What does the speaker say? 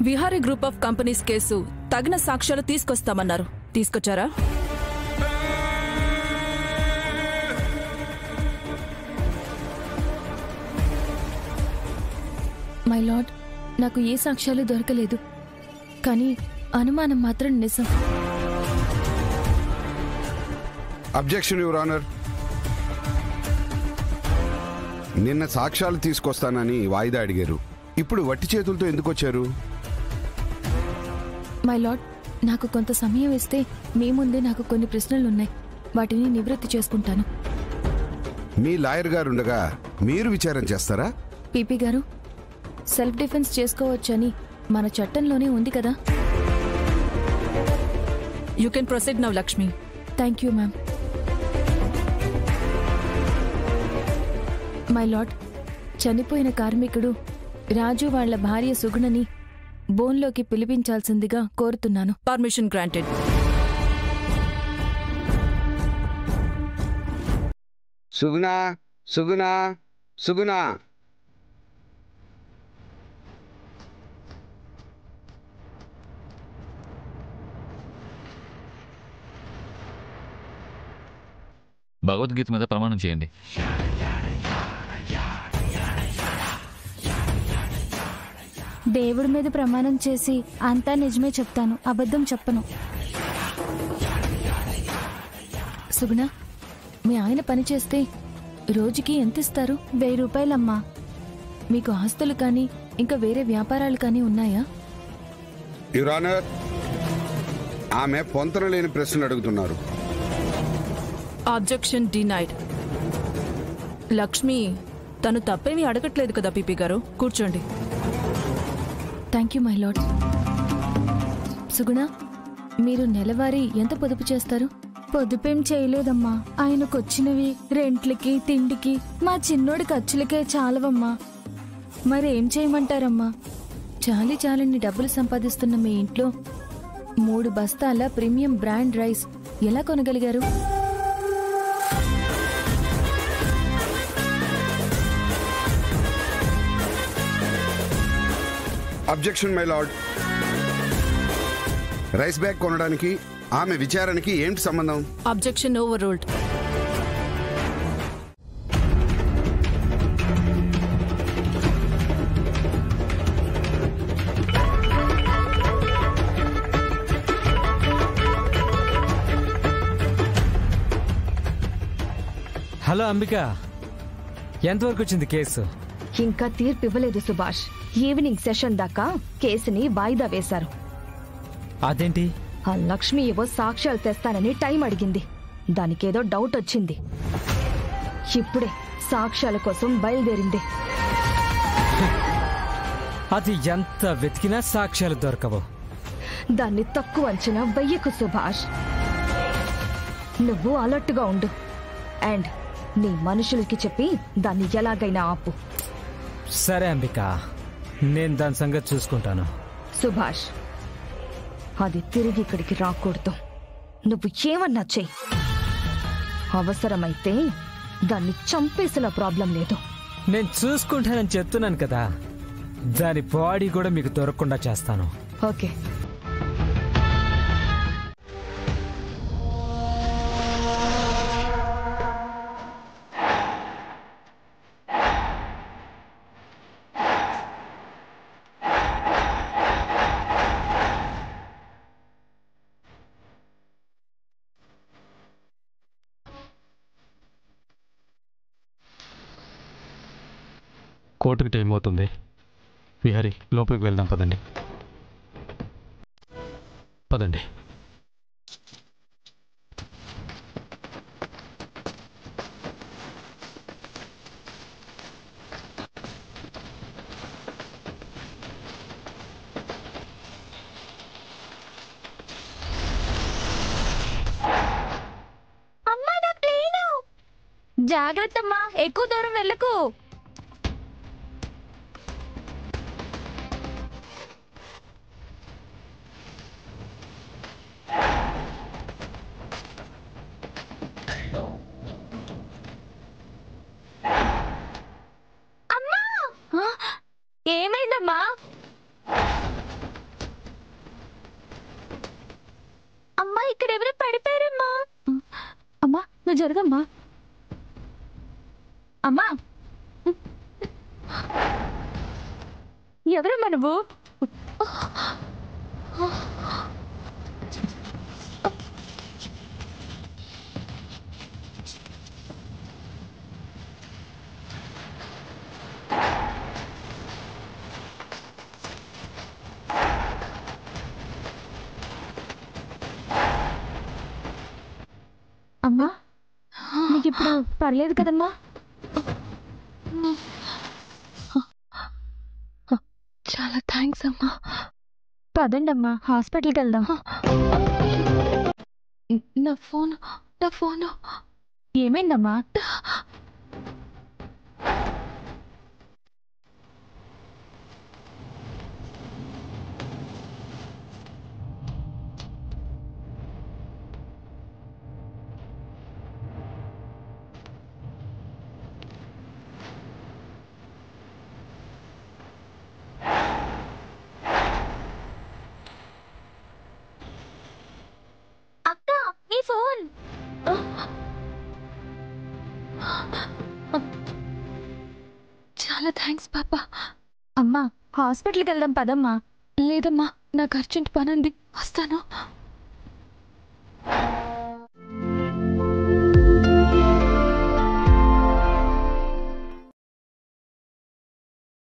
Vihari group of companies case తగిన సాక్ష్యాలు తీసుకొస్తామన్నారు. తీసుకొచ్చారా? మై లార్డ్, నాకు ఏ సాక్ష్యాలు దొరకలేదు, కానీ అనుమానం మాత్రం నిజం. Objection your honour. నిన్న సాక్ష్యాలు తీసుకొస్తానని వాయిదా అడిగారు. ఇప్పుడు వట్టి చేతులతో ఎందుకు వచ్చారు? మై లార్డ్, నాకు కొంత సమయం ఇస్తే మీ ముందే నాకు కొన్ని ప్రశ్నలున్నాయి. వాటిని నివృత్తి చేసుకుంటాను. మీ లాయర్ గారు ఉండగా మీరు విచారణ చేస్తారా? పీపీ గారు, సెల్ఫ్ డిఫెన్స్ చేసుకోవచ్చని మన చట్టంలోనే ఉంది కదా. You can proceed now Lakshmi. Thank you ma'am. My lord, చనిపోయిన కార్మికుడు రాజు వాళ్ల భార్య సుగుణని బోన్లోకి పిలిపించాల్సిందిగా కోరుతున్నాను. Permission granted. సుగుణ, సుగుణ, సుగుణ. భగవద్గీత మీద ప్రమాణం చేయండి. దేవుడి మీద ప్రమాణం చేసి అంతా నిజమే చెప్తాను, అబద్ధం చెప్పను. సుగుణ, మీ ఆయన పని చేస్తే రోజుకి ఎంత ఇస్తారు? 1000 రూపాయలమ్మా. మీకు ఆస్తులు కానీ ఇంకా వేరే వ్యాపారాలు కానీ ఉన్నాయా? యువర్ ఆనర్, ఆమె పొంతన లేని ప్రశ్నలు అడుగుతున్నారు. Objection denied. లక్ష్మి తను తప్పేమీ అడగట్లేదు కదా పీపీ గారు. కూర్చోండి. Thank you my lord. Suguna, మీరు నెలవారీ ఎంత పొదుపు చేస్తారు? పొదుపేం చేయలేదమ్మా. ఆయనకొచ్చినవి రెంట్లకి తిండికి మా చిన్నోడి ఖర్చులకే చాలవమ్మా. మరేం చేయమంటారమ్మా? చాలని డబ్బులు సంపాదిస్తున్న మీ ఇంట్లో 3 బస్తాల ప్రీమియం బ్రాండ్ రైస్ ఎలా కొనగలిగారు? Objection my lord. Rice bag కొనడానికి ఆమె విచారణకి ఏంటి సంబంధం? Objection overruled. Hello Ambika, ఎంతవరకు వచ్చింది కేసు? ఇంకా తీర్పు ఇవ్వలేదు సుభాష్. ఈవినింగ్ సెషన్ దాకా కేసుని వాయిదా వేశారు. అదేంటి? ఆ లక్ష్మి ఏవో సాక్ష్యాలు తెస్తానని టైం అడిగింది. దానికేదో డౌట్ వచ్చింది. ఇప్పుడే సాక్ష్యాల కోసం బయలుదేరింది. అది ఎంత వెతికినా సాక్ష్యాలు దొరకవు. దాన్ని తక్కువ అంచనా వెయ్యకు సుభాష్. నువ్వు అలర్ట్గా ఉండు. అండ్ నీ మనుషులకి చెప్పి దాన్ని ఎలాగైనా ఆపు. సరే అంబిక, నేను దాని సంగతి చూసుకుంటాను. సుభాష్, అది తిరిగి ఇక్కడికి రాకూడదు. నువ్వు ఏమన్నా చెయ్యి. అవసరమైతే దాన్ని చంపేసిన ప్రాబ్లం లేదు. నేను చూసుకుంటానని చెప్తున్నాను కదా. దాని బాడీ కూడా మీకు దొరకకుండా చేస్తాను. ఓకే. కోర్టుకి టైం అవుతుంది. విహారీ, లోపలికి వెళ్దాం. పదండి పదండి. అమ్మా, నా ప్లేను. జాగ్రత్తమ్మా, ఎక్కువ దూరం వెళ్ళకు. ఏమైందమ్మా? అమ్మా ఇక్కడ ఎవరు పడిపోయారమ్మా. అమ్మా నువ్వు జరగమ్మా. అమ్మా ఎవరమ్మా నువ్వు? అమ్మా నీకు ఇప్పుడు పర్లేదు కదమ్మా? చాలా థ్యాంక్స్ అమ్మా. పదండి అమ్మా హాస్పిటల్కి వెళ్దాం. నా ఫోన్ ఏమైందమ్మా? అక్క నీ ఫోన్. చాలా థ్యాంక్స్ పాపా. అమ్మా హాస్పిటల్కి వెళ్దాం పదమ్మా. లేదమ్మా నాకు అర్జెంట్ పని ఉంది, వస్తాను.